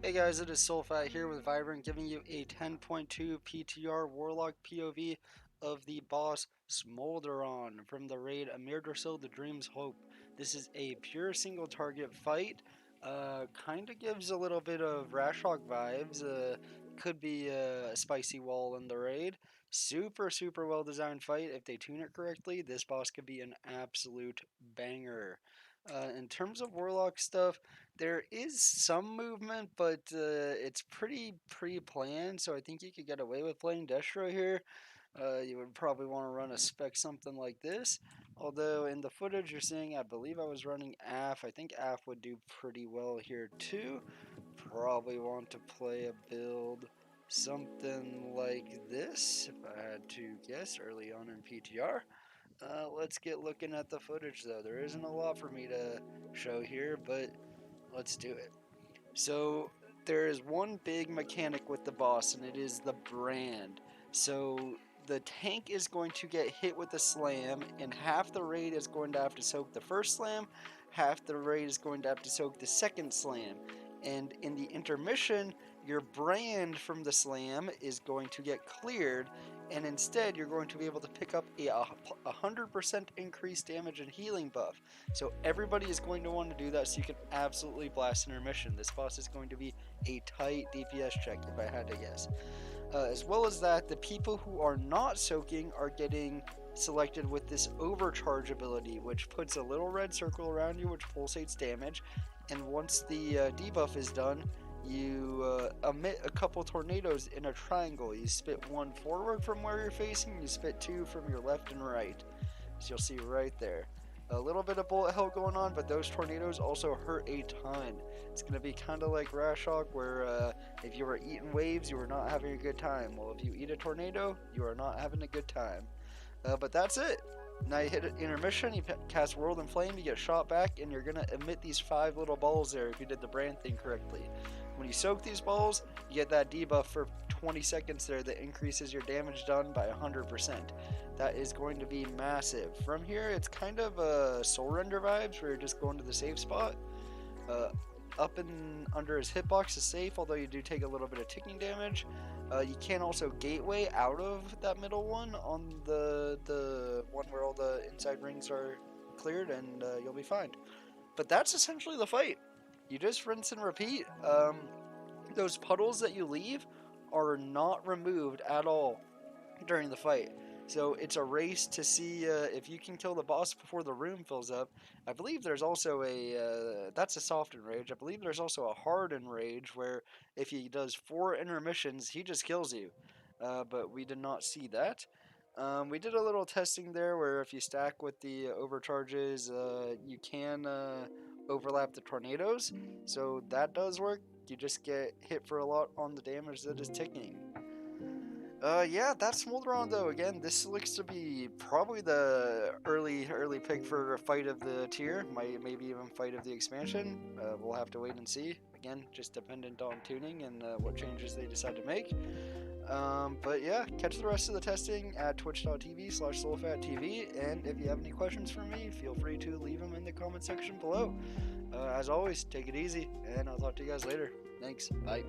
Hey guys, it is Sulfat here with Vibrant giving you a 10.2 PTR Warlock POV of the boss Smolderon from the raid Amirdrassil the Dream's Hope. This is a pure single target fight. Kinda gives a little bit of Rashok vibes. Could be a spicy wall in the raid. Super well designed fight. If they tune it correctly, this boss could be an absolute banger. In terms of Warlock stuff, there is some movement, but it's pretty pre-planned, so I think you could get away with playing Destro here. You would probably want to run a spec something like this. Although in the footage you're seeing, I believe I was running AF. I think AF would do pretty well here too. Probably want to play a build something like this, if I had to guess, early on in PTR. Let's get looking at the footage though. There isn't a lot for me to show here, but let's do it. So there is one big mechanic with the boss, and it is the brand. So the tank is going to get hit with a slam, and half the raid is going to have to soak the first slam, half the raid is going to have to soak the second slam. And in the intermission, your brand from the slam is going to get cleared, and instead you're going to be able to pick up a 100% increased damage and healing buff. So everybody is going to want to do that, so you can absolutely blast intermission. This boss is going to be a tight DPS check, if I had to guess. As well as that, the people who are not soaking are getting selected with this overcharge ability, which puts a little red circle around you, which pulsates damage. And once the debuff is done, you emit a couple tornadoes in a triangle. You spit one forward from where you're facing, you spit two from your left and right. So you'll see right there. A little bit of bullet hell going on, but those tornadoes also hurt a ton. It's going to be kind of like Rashok, where if you were eating waves, you were not having a good time. Well, if you eat a tornado, you are not having a good time. But that's it. Now you hit intermission, you cast World and Flame, you get shot back, and you're going to emit these 5 little balls there if you did the brand thing correctly. When you soak these balls, you get that debuff for 20 seconds there that increases your damage done by 100%. That is going to be massive. From here, it's kind of Soul Render vibes, where you're just going to the safe spot. Up and under his hitbox is safe, although you do take a little bit of ticking damage. You can also gateway out of that middle one on the one where all the inside rings are cleared, and you'll be fine. But that's essentially the fight. You just rinse and repeat. Those puddles that you leave are not removed at all during the fight. So it's a race to see if you can kill the boss before the room fills up. I believe there's also that's a soft enrage. I believe there's also a hard enrage where if he does 4 intermissions, he just kills you. But we did not see that. We did a little testing there where if you stack with the overcharges, you can overlap the tornadoes. So that does work. You just get hit for a lot on the damage that is ticking. Yeah, that's Smolderon though. Again, this looks to be probably the early pick for a fight of the tier. Maybe even fight of the expansion. We'll have to wait and see. Again, just dependent on tuning and what changes they decide to make. But yeah, catch the rest of the testing at twitch.tv/sulfattv. And if you have any questions for me, feel free to leave them in the comment section below. As always, take it easy, and I'll talk to you guys later. Thanks. Bye.